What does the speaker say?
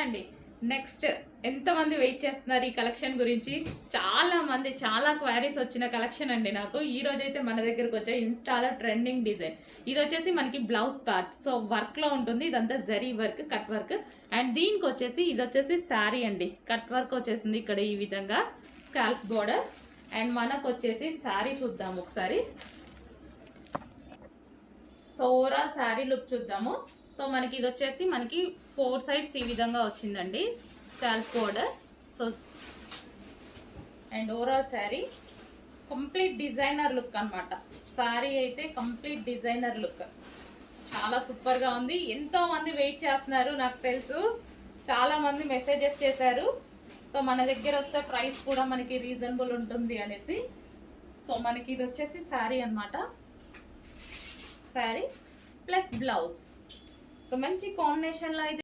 అండి. నెక్స్ట్ ఎంతమంది వెయిట్ చేస్తున్నారు ఈ కలెక్షన్ గురించి? చాలా మంది చాలా క్వైరీస్ వచ్చిన కలెక్షన్ అండి నాకు. ఈ రోజైతే మన దగ్గరకు వచ్చే ఇన్‌స్టాలో ట్రెండింగ్ డిజైన్. ఇది వచ్చేసి మనకి బ్లౌజ్ పార్ట్. సో వర్క్‌లో ఉంటుంది. ఇదంతా zari work, cut work. And దీనికి వచ్చేసి ఇది వచ్చేసి శారీ అండి. కట్ వర్క్ వచ్చేసింది ఇక్కడ ఈ విధంగా స్కాల్ప్ బోర్డర్. అండ్ మనకు వచ్చేసి శారీ చూద్దాం ఒకసారి. సో ఓవరాల్ శారీ లుక్ చూద్దాము. సో మనకి ఇది వచ్చేసి మనకి 4 సైడ్స్ ఈ విధంగా వచ్చిందండి scalp border. So and overall sari complete designer look అనమాట. శారీ అయితే కంప్లీట్ డిజైనర్ లుక్, చాలా సూపర్గా ఉంది. ఎంతో మంది వెయిట్ చేస్తున్నారు, నాకు తెలుసు చాలా మంది మెసేజెస్ చేశారు. సో మన దగ్గర వస్తే ప్రైస్ కూడా మనకి రీజనబుల్ ఉంటుంది అనేసి. సో మనకి ఇది వచ్చేసి శారీ అనమాట. Sari plus blouse. సో మంచి కాంబినేషన్లో అయితే